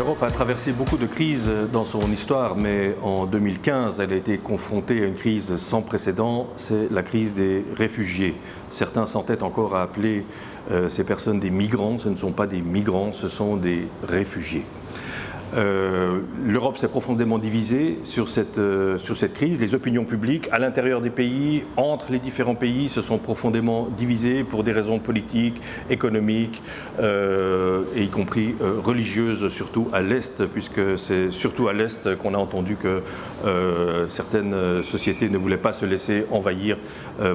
L'Europe a traversé beaucoup de crises dans son histoire, mais en 2015, elle a été confrontée à une crise sans précédent, c'est la crise des réfugiés. Certains s'entêtent encore à appeler ces personnes des migrants. Ce ne sont pas des migrants, ce sont des réfugiés. L'Europe s'est profondément divisée sur cette crise. Les opinions publiques, à l'intérieur des pays, entre les différents pays, se sont profondément divisées pour des raisons politiques, économiques, et y compris religieuses, surtout à l'Est, puisque c'est surtout à l'Est qu'on a entendu que certaines sociétés ne voulaient pas se laisser envahir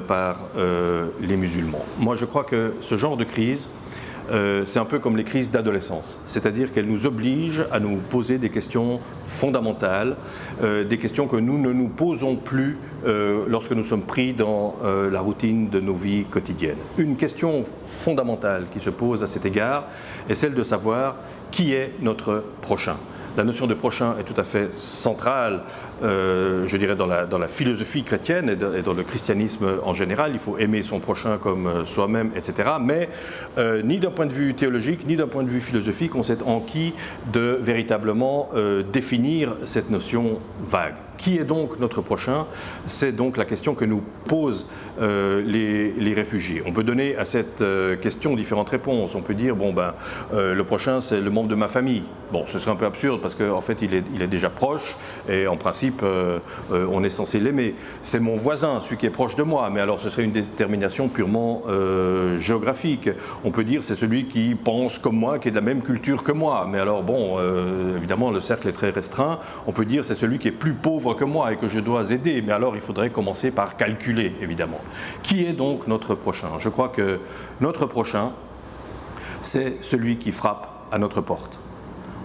par les musulmans. Moi, je crois que ce genre de crise, c'est un peu comme les crises d'adolescence, c'est-à-dire qu'elles nous obligent à nous poser des questions fondamentales, des questions que nous ne nous posons plus lorsque nous sommes pris dans la routine de nos vies quotidiennes. Une question fondamentale qui se pose à cet égard est celle de savoir qui est notre prochain. La notion de prochain est tout à fait centrale, je dirais, dans la philosophie chrétienne et dans le christianisme en général. Il faut aimer son prochain comme soi-même, etc. Mais ni d'un point de vue théologique, ni d'un point de vue philosophique, on s'est enquis de véritablement définir cette notion vague. Qui est donc notre prochain? C'est donc la question que nous posent les réfugiés. On peut donner à cette question différentes réponses. On peut dire, bon ben, le prochain c'est le membre de ma famille. Bon, ce serait un peu absurde parce qu'en fait il est déjà proche et en principe on est censé l'aimer. C'est mon voisin, celui qui est proche de moi, mais alors ce serait une détermination purement géographique. On peut dire c'est celui qui pense comme moi, qui est de la même culture que moi, mais alors bon, évidemment le cercle est très restreint. On peut dire c'est celui qui est plus pauvre que moi et que je dois aider, mais alors il faudrait commencer par calculer, évidemment. Qui est donc notre prochain? Je crois que notre prochain, c'est celui qui frappe à notre porte.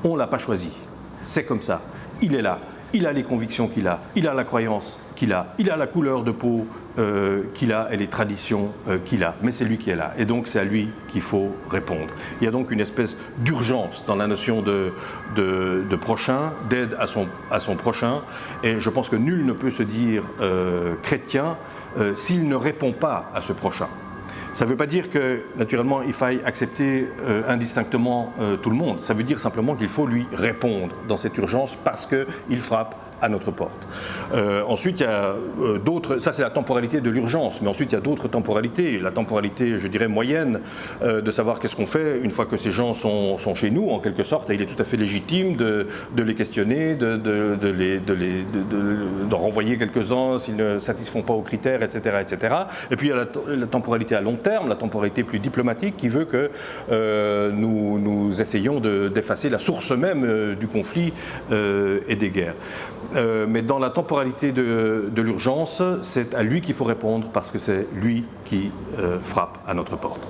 On ne l'a pas choisi, c'est comme ça, il est là, il a les convictions qu'il a, il a la croyance qu'il a, il a la couleur de peau qu'il a et les traditions qu'il a, mais c'est lui qui est là, et donc c'est à lui qu'il faut répondre. Il y a donc une espèce d'urgence dans la notion de prochain, d'aide à son prochain, et je pense que nul ne peut se dire chrétien s'il ne répond pas à ce prochain. Ça ne veut pas dire que, naturellement, il faille accepter indistinctement tout le monde. Ça veut dire simplement qu'il faut lui répondre dans cette urgence parce qu'il frappe à notre porte. Ensuite, il y a d'autres, ça c'est la temporalité de l'urgence, mais ensuite il y a d'autres temporalités. La temporalité, je dirais, moyenne, de savoir qu'est-ce qu'on fait une fois que ces gens sont chez nous, en quelque sorte, et il est tout à fait légitime de les questionner, d'en renvoyer quelques-uns s'ils ne satisfont pas aux critères, etc., etc. Et puis il y a la temporalité à long terme, la temporalité plus diplomatique, qui veut que nous essayons d'effacer la source même du conflit et des guerres. Mais dans la temporalité de l'urgence, c'est à lui qu'il faut répondre parce que c'est lui qui frappe à notre porte.